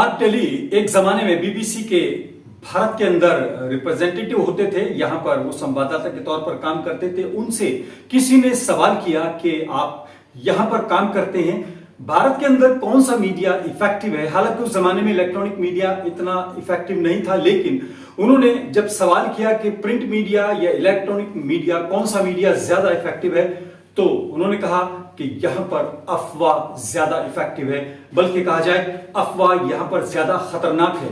Mark tele एक जमाने में बीबीसी के भारत के अंदर रिप्रेजेंटेटिव होते थे। यहां पर वो संवाददाता के तौर पर काम करते थे। उनसे किसी ने सवाल किया कि आप यहां पर काम करते हैं, भारत के अंदर कौन सा मीडिया इफेक्टिव है। हालांकि उस जमाने में इलेक्ट्रॉनिक मीडिया इतना इफेक्टिव नहीं था, लेकिन उन्होंने जब सवाल किया कि प्रिंट मीडिया या इलेक्ट्रॉनिक मीडिया, कौन सा मीडिया ज्यादा इफेक्टिव है, तो उन्होंने कहा कि यहां पर अफवाह ज्यादा इफेक्टिव है, बल्कि कहा जाए अफवाह यहां पर ज्यादा खतरनाक है।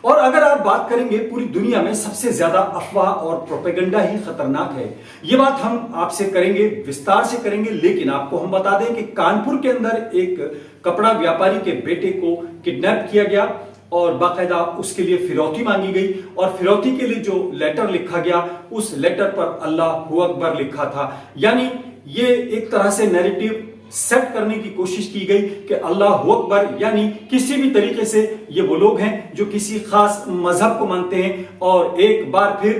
और अगर आप बात करेंगे पूरी दुनिया में सबसे ज्यादा अफवाह और प्रोपेगेंडा ही खतरनाक है। यह बात हम आपसे करेंगे, विस्तार से करेंगे, लेकिन आपको हम बता दें कि कानपुर के अंदर एक कपड़ा व्यापारी के बेटे को किडनैप किया गया और बाकायदा उसके लिए फिरौती मांगी गई, और फिरौती के लिए जो लेटर लिखा गया उस लेटर पर अल्लाहू अकबर लिखा था। यानी ये एक तरह से नैरेटिव सेट करने की कोशिश की गई कि अल्लाहू अकबर, यानी किसी भी तरीके से ये वो लोग हैं जो किसी खास मजहब को मानते हैं, और एक बार फिर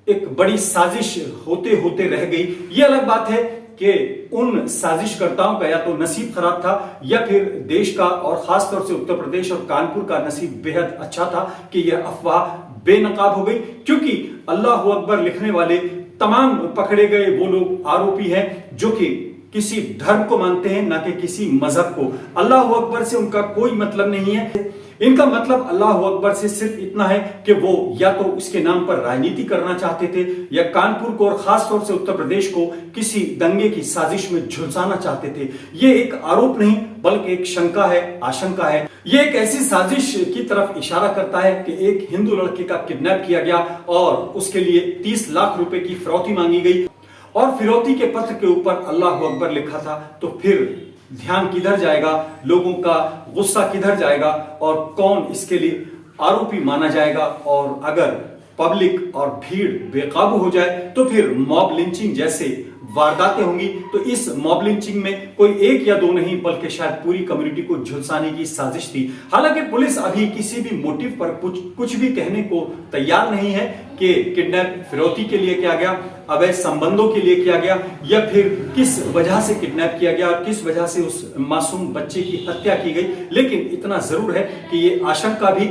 एक बड़ी साजिश होते होते रह गई। ये अलग बात है कि उन साजिशकर्ताओं का या तो नसीब खराब था या फिर देश का और खासतौर से उत्तर प्रदेश और कानपुर का नसीब बेहद अच्छा था कि यह अफवाह बेनकाब हो गई, क्योंकि अल्लाहू अकबर लिखने वाले तमाम पकड़े गए वो लोग आरोपी हैं जो कि किसी धर्म को मानते हैं, ना कि किसी मजहब को। अल्लाहू अकबर से उनका कोई मतलब नहीं है। इनका मतलब अल्लाहू अकबर से सिर्फ इतना है कि वो या तो उसके नाम पर राजनीति करना चाहते थे या कानपुर को और खास तौर से उत्तर प्रदेश को किसी दंगे की साजिश में झुलसाना चाहते थे। ये एक आरोप नहीं बल्कि एक शंका है, आशंका है। ये एक ऐसी साजिश की तरफ इशारा करता है कि एक हिंदू लड़के का किडनैप किया गया और उसके लिए 30 लाख रुपए की फिरौती मांगी गई, और फिरौती के पत्र के ऊपर अल्लाहू अकबर लिखा था। तो फिर ध्यान किधर जाएगा, लोगों का गुस्सा किधर जाएगा, और कौन इसके लिए आरोपी माना जाएगा। और अगर पब्लिक और भीड़ बेकाबू हो जाए तो फिर मॉब लिंचिंग जैसे वारदातें होंगी। तो इस मॉब लिंचिंग में कोई एक या दो नहीं बल्कि शायद पूरी कम्युनिटी को झुलसाने की साजिश थी। हालांकि पुलिस अभी किसी भी मोटिव पर कुछ भी कहने को तैयार नहीं है कि किडनैप फिरौती के लिए किया गया, अवैध संबंधों के लिए किया गया, या फिर किस वजह से किडनैप किया गया और किस वजह से उस मासूम बच्चे की हत्या की गई। लेकिन इतना जरूर है कि ये आशंका भी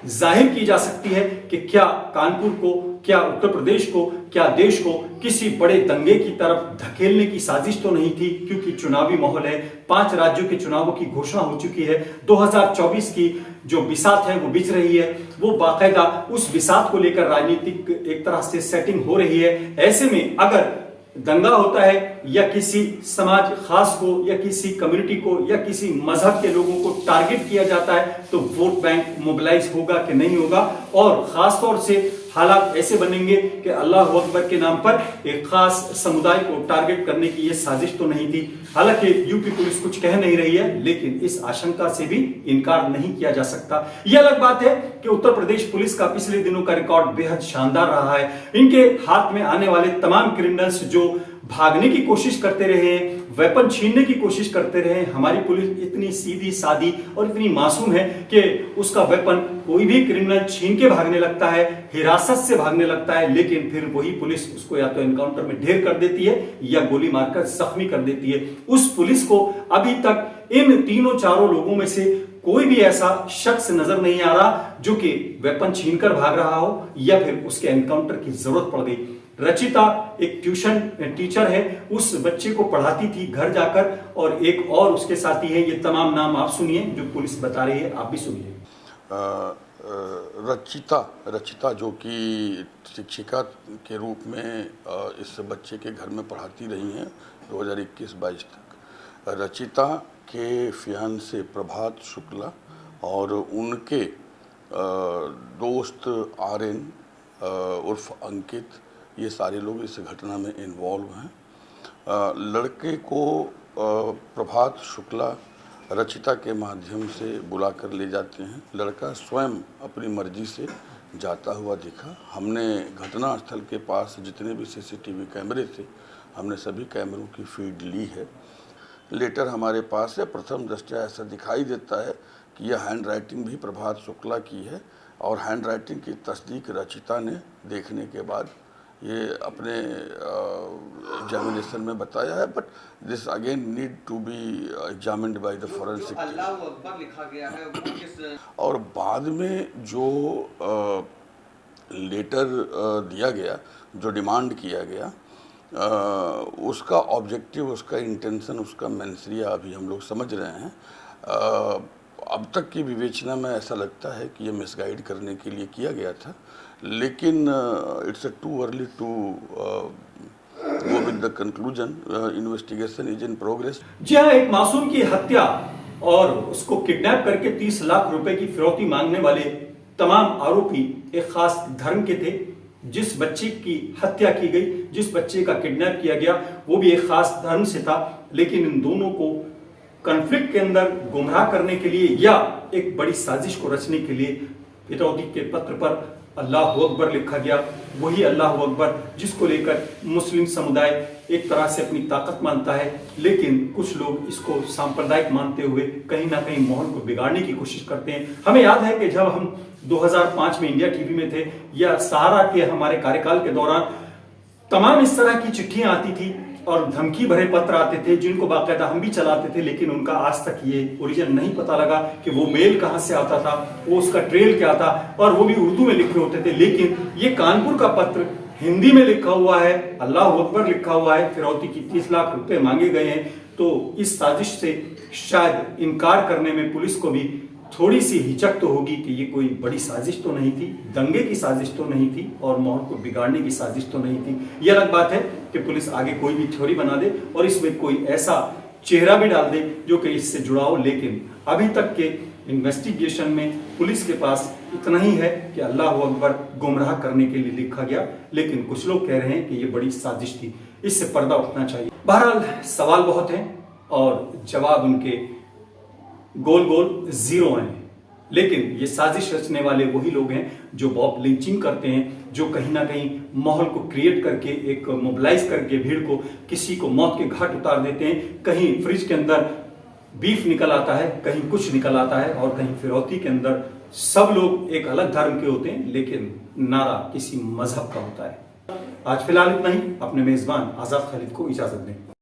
जाहिर की जा सकती है कि क्या कानपुर को, क्या उत्तर प्रदेश को, क्या देश को किसी बड़े दंगे की तरफ धकेलने की साजिश तो नहीं थी, क्योंकि चुनावी माहौल है। 5 राज्यों के चुनावों की घोषणा हो चुकी है। 2024 की जो बिसात है वो बिछ रही है। वो बाकायदा उस बिसात को लेकर राजनीतिक एक तरह से सेटिंग हो रही है। ऐसे में अगर दंगा होता है या किसी समाज खास को या किसी कम्युनिटी को या किसी मजहब के लोगों को टारगेट किया जाता है, तो वोट बैंक मोबिलाइज होगा कि नहीं होगा। और खास तौर से हालात ऐसे बनेंगे कि अल्लाहू अकबर के नाम पर एक खास समुदाय को टारगेट करने की यह साजिश तो नहीं थी। हालांकि यूपी पुलिस कुछ कह नहीं रही है, लेकिन इस आशंका से भी इनकार नहीं किया जा सकता। यह अलग बात है कि उत्तर प्रदेश पुलिस का पिछले दिनों का रिकॉर्ड बेहद शानदार रहा है। इनके हाथ में आने वाले तमाम क्रिमिनल्स जो भागने की कोशिश करते रहे, वेपन छीनने की कोशिश करते रहे, हमारी पुलिस इतनी सीधी सादी और इतनी मासूम है कि उसका वेपन कोई भी क्रिमिनल छीन के भागने लगता है, हिरासत से भागने लगता है, लेकिन फिर वही पुलिस उसको या तो एनकाउंटर में ढेर कर देती है या गोली मारकर जख्मी कर देती है। उस पुलिस को अभी तक इन तीनों चारों लोगों में से कोई भी ऐसा शख्स नजर नहीं आ रहा जो कि वेपन छीनकर भाग रहा हो या फिर उसके एनकाउंटर की जरूरत पड़ गई। रचिता एक ट्यूशन टीचर है, उस बच्चे को पढ़ाती थी घर जाकर, और एक और उसके साथी है। ये तमाम नाम आप सुनिए जो पुलिस बता रही है, आप भी सुनिए। रचिता जो कि शिक्षिका के रूप में इस बच्चे के घर में पढ़ाती रही हैं 2021-22 तक। रचिता के फियांसे प्रभात शुक्ला और उनके दोस्त आर्यन उर्फ अंकित, ये सारे लोग इस घटना में इन्वॉल्व हैं। लड़के को प्रभात शुक्ला रचिता के माध्यम से बुला कर ले जाते हैं। लड़का स्वयं अपनी मर्जी से जाता हुआ दिखा। हमने घटनास्थल के पास जितने भी सीसीटीवी कैमरे थे, हमने सभी कैमरों की फीड ली है। लेटर हमारे पास है। प्रथम दृष्टया ऐसा दिखाई देता है कि यह हैंड राइटिंग भी प्रभात शुक्ला की है, और हैंड राइटिंग की तस्दीक रचिता ने देखने के बाद ये अपने एग्जामिनेशन में बताया है, but this again need to be examined by the forensic. अल्लाह अकबर लिखा गया है, वो किस और बाद में जो लेटर दिया गया, जो डिमांड किया गया, उसका ऑब्जेक्टिव, उसका इंटेंशन, उसका मेंसरिया अभी हम लोग समझ रहे हैं। अब तक की विवेचना में ऐसा लगता है कि ये मिसगाइड करने के लिए किया गया था, लेकिन it's too early to go with the conclusion. Investigation is in progress. जी हाँ, एक मासूम की हत्या और उसको किडनैप करके 30 लाख रुपए की फिरौती मांगने वाले तमाम आरोपी एक खास धर्म के थे। जिस बच्चे की हत्या की गई, जिस बच्चे का किडनैप किया गया, वो भी एक खास धर्म से था। लेकिन इन दोनों को कॉन्फ्लिक्ट के अंदर गुमराह करने के लिए या एक बड़ी साजिश को रचने के लिए फिरौती के पत्र पर अल्लाह अकबर लिखा गया। वही अल्लाह अकबर जिसको लेकर मुस्लिम समुदाय एक तरह से अपनी ताकत मानता है, लेकिन कुछ लोग इसको सांप्रदायिक मानते हुए कहीं ना कहीं माहौल को बिगाड़ने की कोशिश करते हैं। हमें याद है कि जब हम 2005 में इंडिया टीवी में थे या सहारा के हमारे कार्यकाल के दौरान तमाम इस तरह की चिट्ठियां आती थी और धमकी भरे पत्र आते थे, जिनको बाकायदा हम भी चलाते थे, लेकिन उनका आज तक ये ओरिजिन नहीं पता लगा कि वो मेल कहां से आता था, वो उसका ट्रेल क्या था, और वो भी उर्दू में लिखे होते थे। लेकिन ये कानपुर का पत्र हिंदी में लिखा हुआ है, अल्लाह अकबर लिखा हुआ है, फिरौती की 30 लाख रुपए मांगे गए हैं। तो इस साजिश से शायद इनकार करने में पुलिस को भी थोड़ी सी हिचक तो होगी कि ये कोई बड़ी साजिश तो नहीं थी, दंगे की साजिश तो नहीं थी और माहौल को बिगाड़ने की साजिश तो नहीं थी। ये अलग बात है कि पुलिस आगे कोई भी थ्योरी बना दे और इसमें कोई ऐसा चेहरा भी डाल दे जो कि इससे जुड़ा हो, लेकिन अभी तक के इन्वेस्टिगेशन में पुलिस के पास इतना ही है कि अल्लाह अकबर गुमराह करने के लिए लिखा गया। लेकिन कुछ लोग कह रहे हैं कि ये बड़ी साजिश थी, इससे पर्दा उठना चाहिए। बहरहाल सवाल बहुत हैं और जवाब उनके गोल गोल जीरो हैं, लेकिन ये साजिश रचने वाले वही लोग हैं जो बॉब लिंचिंग करते हैं, जो कहीं ना कहीं माहौल को क्रिएट करके एक मोबिलाइज करके भीड़ को किसी को मौत के घाट उतार देते हैं। कहीं फ्रिज के अंदर बीफ निकल आता है, कहीं कुछ निकल आता है और कहीं फिरौती के अंदर सब लोग एक अलग धर्म के होते हैं, लेकिन नारा किसी मजहब का होता है। आज फिलहाल इतना ही। अपने मेजबान आजाद खालिद को इजाजत दें।